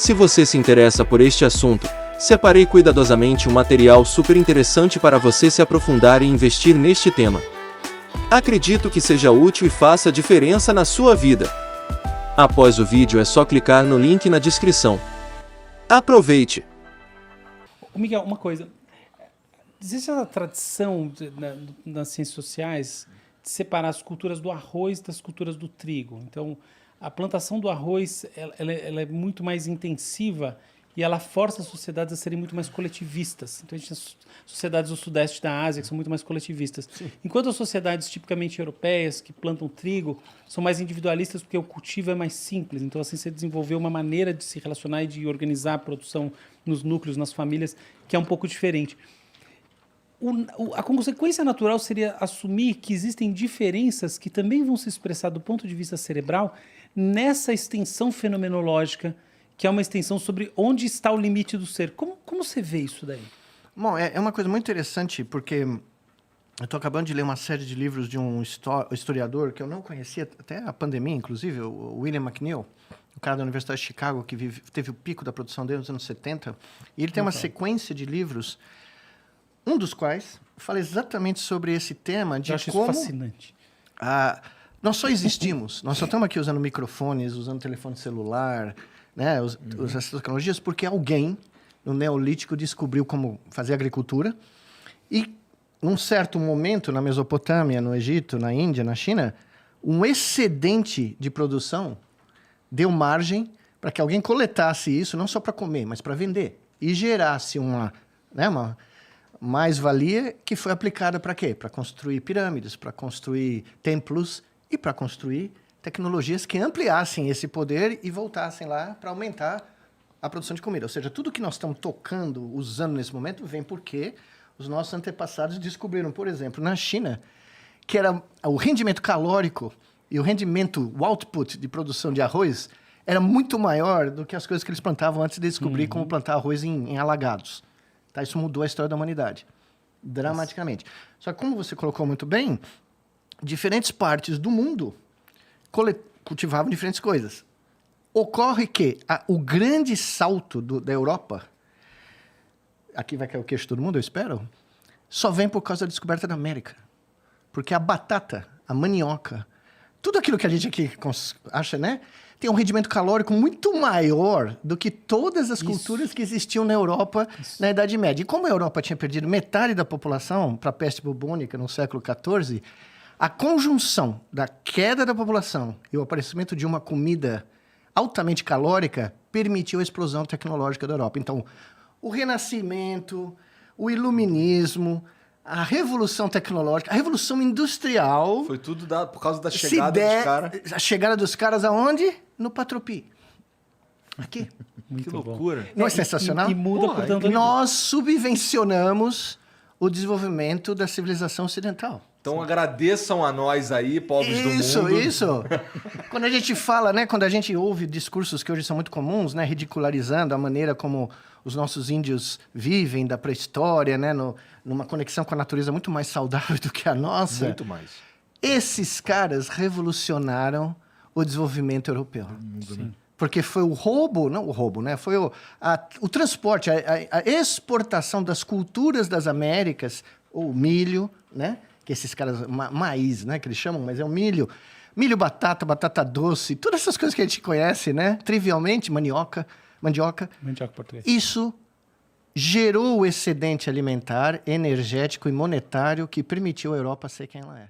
Se você se interessa por este assunto, separei cuidadosamente um material super interessante para você se aprofundar e investir neste tema. Acredito que seja útil e faça diferença na sua vida. Após o vídeo é só clicar no link na descrição. Aproveite! Miguel, uma coisa. Existe essa tradição nas ciências sociais de separar as culturas do arroz das culturas do trigo. Então, a plantação do arroz ela é muito mais intensiva e ela força as sociedades a serem muito mais coletivistas. Então, a gente tem sociedades do sudeste da Ásia que são muito mais coletivistas. Sim. Enquanto as sociedades tipicamente europeias, que plantam trigo, são mais individualistas porque o cultivo é mais simples. Então, assim, você desenvolveu uma maneira de se relacionar e de organizar a produção nos núcleos, nas famílias, que é um pouco diferente. A consequência natural seria assumir que existem diferenças que também vão se expressar do ponto de vista cerebral nessa extensão fenomenológica, que é uma extensão sobre onde está o limite do ser. Como você vê isso daí? Bom, é uma coisa muito interessante, porque eu estou acabando de ler uma série de livros de um historiador que eu não conhecia, até a pandemia, inclusive, o William McNeill, o cara da Universidade de Chicago, que teve o pico da produção dele nos anos 70, e ele tem uma sequência de livros, um dos quais fala exatamente sobre esse tema de eu acho como... isso fascinante. Nós só existimos, nós só estamos aqui usando microfones, usando telefone celular, né, essas tecnologias, porque alguém no Neolítico descobriu como fazer agricultura e, num certo momento, na Mesopotâmia, no Egito, na Índia, na China, um excedente de produção deu margem para que alguém coletasse isso, não só para comer, mas para vender, e gerasse uma mais-valia que foi aplicada para quê? Para construir pirâmides, para construir templos e para construir tecnologias que ampliassem esse poder e voltassem lá para aumentar a produção de comida. Ou seja, tudo que nós estamos tocando, usando nesse momento, vem porque os nossos antepassados descobriram, por exemplo, na China, que era o rendimento calórico e o output de produção de arroz era muito maior do que as coisas que eles plantavam antes de descobrir como plantar arroz em alagados. Tá? Isso mudou a história da humanidade, dramaticamente. Só que, como você colocou muito bem, diferentes partes do mundo cultivavam diferentes coisas. Ocorre que o grande salto da Europa, aqui vai cair o queixo de todo mundo, eu espero, só vem por causa da descoberta da América. Porque a batata, a mandioca, tudo aquilo que a gente aqui acha, né, tem um rendimento calórico muito maior do que todas as culturas que existiam na Europa na Idade Média. E como a Europa tinha perdido metade da população para a peste bubônica no século XIV, a conjunção da queda da população e o aparecimento de uma comida altamente calórica permitiu a explosão tecnológica da Europa. Então, o Renascimento, o Iluminismo, a Revolução Tecnológica, a Revolução Industrial... Foi tudo dado por causa da chegada dos caras. A chegada dos caras aonde? No Patropi. Aqui. Que loucura. Não é sensacional? E muda, portanto... Nós subvencionamos o desenvolvimento da civilização ocidental. Então agradeçam a nós aí, pobres do mundo. Isso. Quando a gente fala, né, quando a gente ouve discursos que hoje são muito comuns, né, ridicularizando a maneira como os nossos índios vivem da pré-história, né, numa conexão com a natureza muito mais saudável do que a nossa. Muito mais. Esses caras revolucionaram o desenvolvimento europeu. Sim. Porque foi foi o transporte, a exportação das culturas das Américas, o milho, né? Que esses caras, maíz, né, que eles chamam, mas é o milho, batata, batata doce, todas essas coisas que a gente conhece, né, trivialmente, mandioca português. Isso gerou o excedente alimentar, energético e monetário que permitiu a Europa ser quem ela é.